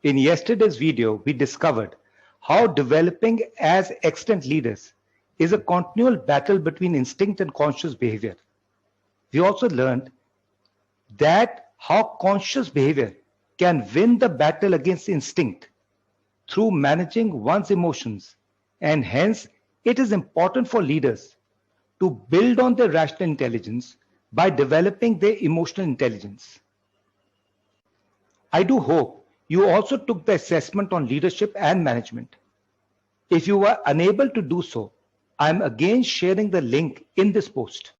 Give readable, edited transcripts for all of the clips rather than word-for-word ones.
In yesterday's video, we discovered how developing as excellent leaders is a continual battle between instinct and conscious behavior. We also learned that how conscious behavior can win the battle against instinct through managing one's emotions, and hence it is important for leaders to build on their rational intelligence by developing their emotional intelligence. I do hope you also took the assessment on leadership and management. If you were unable to do so, I am again sharing the link in this post.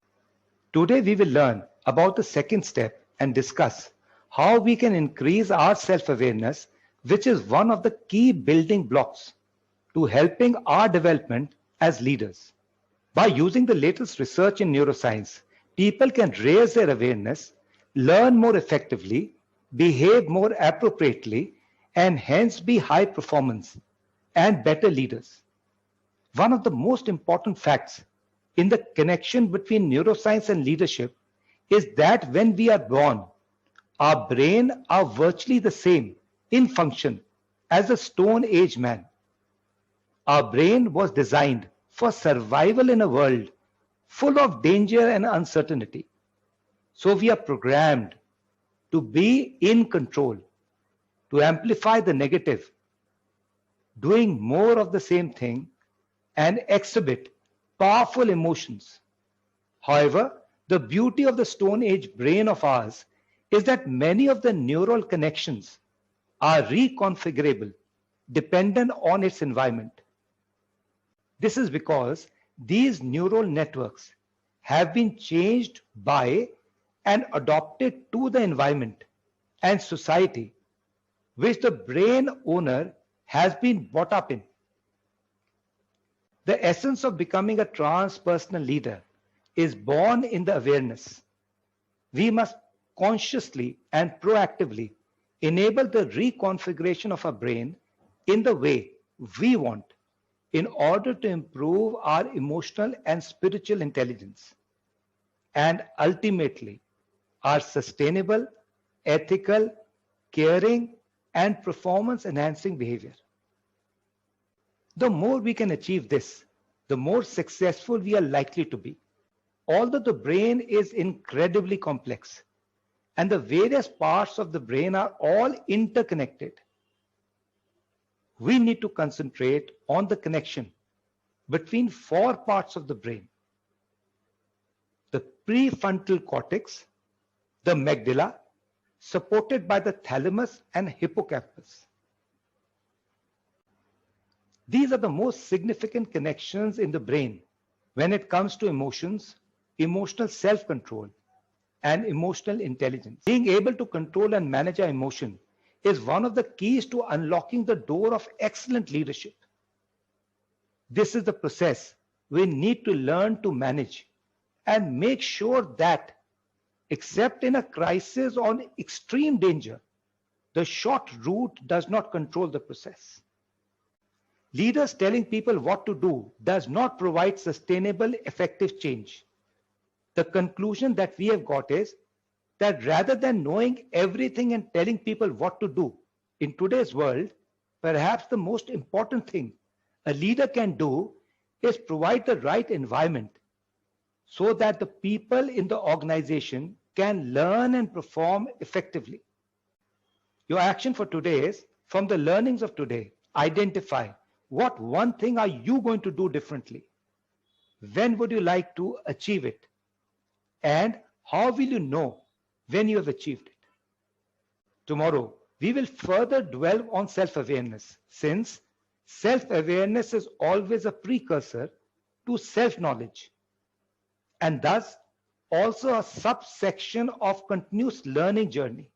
Today we will learn about the second step and discuss how we can increase our self-awareness, which is one of the key building blocks to helping our development as leaders. By using the latest research in neuroscience, people can raise their awareness, learn more effectively, behave more appropriately, and hence be high performance and better leaders. One of the most important facts in the connection between neuroscience and leadership is that when we are born, our brain are virtually the same in function as a Stone Age man. Our brain was designed for survival in a world full of danger and uncertainty. So we are programmed to be in control, to amplify the negative, doing more of the same thing, and exhibit powerful emotions. However, the beauty of the Stone Age brain of ours is that many of the neural connections are reconfigurable dependent on its environment. This is because these neural networks have been changed by and adopted to the environment and society which the brain owner has been brought up in. The essence of becoming a transpersonal leader is born in the awareness. We must consciously and proactively enable the reconfiguration of our brain in the way we want in order to improve our emotional and spiritual intelligence, and ultimately our sustainable, ethical, caring, and performance-enhancing behavior. The more we can achieve this, the more successful we are likely to be. Although the brain is incredibly complex, and the various parts of the brain are all interconnected, we need to concentrate on the connection between four parts of the brain: the prefrontal cortex, the amygdala, supported by the thalamus and hippocampus. These are the most significant connections in the brain when it comes to emotions, emotional self-control, and emotional intelligence. Being able to control and manage our emotion is one of the keys to unlocking the door of excellent leadership. This is the process we need to learn to manage and make sure that, except in a crisis or extreme danger, the short route does not control the process. Leaders telling people what to do does not provide sustainable, effective change. The conclusion that we have got is that rather than knowing everything and telling people what to do in today's world, perhaps the most important thing a leader can do is provide the right environment so that the people in the organization can learn and perform effectively. Your action for today is, from the learnings of today, identify what one thing are you going to do differently? When would you like to achieve it? And how will you know when you have achieved it? Tomorrow, we will further dwell on self-awareness, since self-awareness is always a precursor to self-knowledge, and thus also a subsection of continuous learning journey.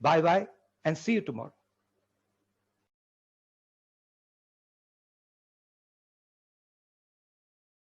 Bye-bye and see you tomorrow.